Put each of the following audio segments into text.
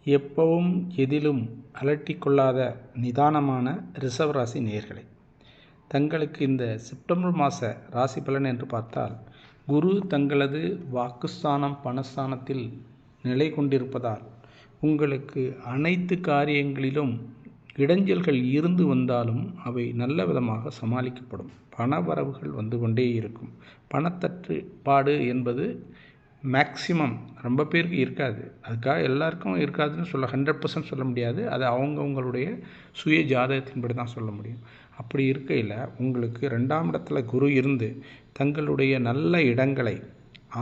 எப்பவும் எதிலும் அலட்டிக்கொள்ளாத நிதானமான ரிஷப ராசி நேயர்களே, தங்களுக்கு இந்த செப்டம்பர் மாத ராசி பலன் என்று பார்த்தால், குரு தங்களது வாக்குஸ்தானம் பணஸ்தானத்தில் நிலை கொண்டிருப்பதால் உங்களுக்கு அனைத்து காரியங்களிலும் இடைஞ்சல்கள் இருந்து வந்தாலும் அவை நல்ல விதமாக சமாளிக்கப்படும். பண வரவுகள் வந்து கொண்டே இருக்கும். பணத்தட்டுப்பாடு என்பது மேக்சிமம் ரொம்ப பேருக்கு இருக்காது. அதுக்காக எல்லாருக்கும் இருக்காதுன்னு 100% சொல்ல முடியாது. அது அவங்கவுங்களுடைய சுய ஜாதகத்தின்படி தான் சொல்ல முடியும். அப்படி இருக்கையில் உங்களுக்கு 2ஆம் இடத்துல குரு இருந்து தங்களுடைய நல்ல இடங்களை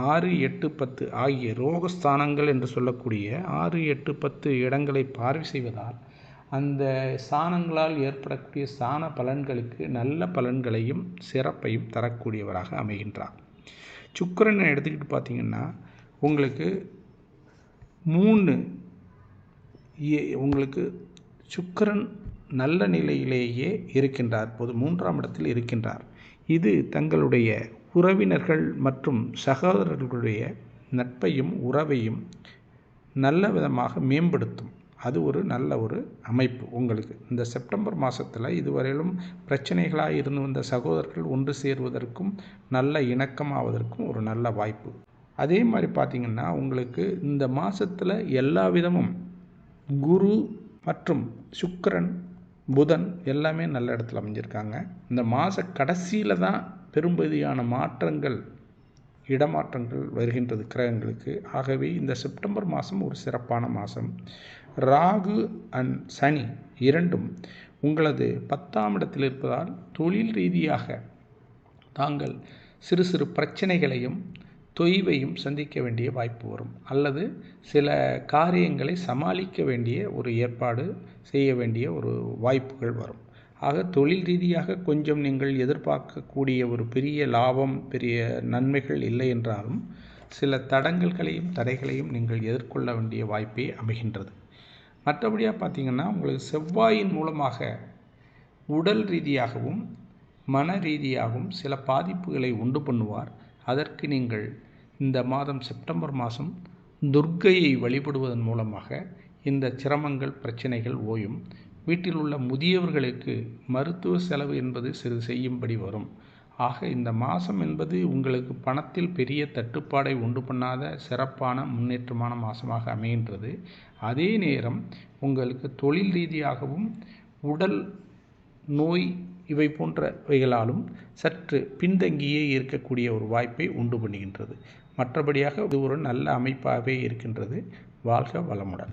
6, 8, 10 ஆகிய ரோகஸ்தானங்கள் என்று சொல்லக்கூடிய 6, 8, 10 இடங்களை பார்வை செய்வதால் அந்த ஸ்தானங்களால் ஏற்படக்கூடிய ஸ்தான பலன்களுக்கு நல்ல பலன்களையும் சிறப்பையும் தரக்கூடியவராக அமைகின்றார். சுக்கிரனை எடுத்துக்கிட்டு பார்த்தீங்கன்னா, உங்களுக்கு உங்களுக்கு சுக்கிரன் நல்ல நிலையிலேயே இருக்கின்றார். இப்போது 3ஆம் இடத்தில் இருக்கின்றார். இது தங்களுடைய உறவினர்கள் மற்றும் சகோதரர்களுடைய நட்பையும் உறவையும் நல்ல விதமாக மேம்படுத்தும். அது ஒரு நல்ல ஒரு அமைப்பு. உங்களுக்கு இந்த செப்டம்பர் மாதத்தில் இதுவரையிலும் பிரச்சனைகளாக இருந்து வந்த சகோதரர்கள் ஒன்று சேருவதற்கும் நல்ல இணக்கமாவதற்கும் ஒரு நல்ல வாய்ப்பு. அதே மாதிரி பார்த்திங்கன்னா, உங்களுக்கு இந்த மாதத்தில் எல்லா விதமும் குரு மற்றும் சுக்கிரன் புதன் எல்லாமே நல்ல இடத்துல அமைஞ்சிருக்காங்க. இந்த மாத கடைசியில் தான் பெரும்பதியான மாற்றங்கள் இடமாற்றங்கள் வருகின்றது கிரகங்களுக்கு. ஆகவே இந்த செப்டம்பர் மாதம் ஒரு சிறப்பான மாதம். ராகு அண்ட் சனி இரண்டும் உங்களது 10ஆம் இடத்தில் இருப்பதால் தொழில் ரீதியாக தாங்கள் சிறு சிறு பிரச்சனைகளையும் தொய்வையும் சந்திக்க வேண்டிய வாய்ப்பு வரும். அல்லது சில காரியங்களை சமாளிக்க வேண்டிய ஒரு ஏற்பாடு செய்ய வேண்டிய ஒரு வாய்ப்புகள் வரும். ஆக தொழில் ரீதியாக கொஞ்சம் நீங்கள் எதிர்பார்க்கக்கூடிய ஒரு பெரிய லாபம், பெரிய நன்மைகள் இல்லை என்றாலும் சில தடைகளையும் நீங்கள் எதிர்கொள்ள வேண்டிய வாய்ப்பே அமைகின்றது. மற்றபடியாக பார்த்திங்கன்னா, உங்களுக்கு செவ்வாயின் மூலமாக உடல் ரீதியாகவும் மன ரீதியாகவும் சில பாதிப்புகளை உண்டு பண்ணுவார். அதற்கு நீங்கள் இந்த மாதம் செப்டம்பர் மாதம் துர்க்கையை வழிபடுவதன் மூலமாக இந்த சிரமங்கள் பிரச்சனைகள் ஓயும். வீட்டில் உள்ள முதியவர்களுக்கு மருத்துவ செலவு என்பது சிறிது செய்யும்படி வரும். ஆக இந்த மாதம் என்பது உங்களுக்கு பணத்தில் பெரிய தட்டுப்பாடை உண்டு பண்ணாத சிறப்பான முன்னேற்றமான மாதமாக அமைகின்றது. அதே நேரம் உங்களுக்கு தொழில் ரீதியாகவும் உடல் நோய் இவை போன்றவைகளாலும் சற்று பின்தங்கியே இருக்கக்கூடிய ஒரு வாய்ப்பை உண்டு பண்ணுகின்றது. மற்றபடியாக இது ஒரு நல்ல அமைப்பாகவே இருக்கின்றது. வாழ்க வளமுடன்.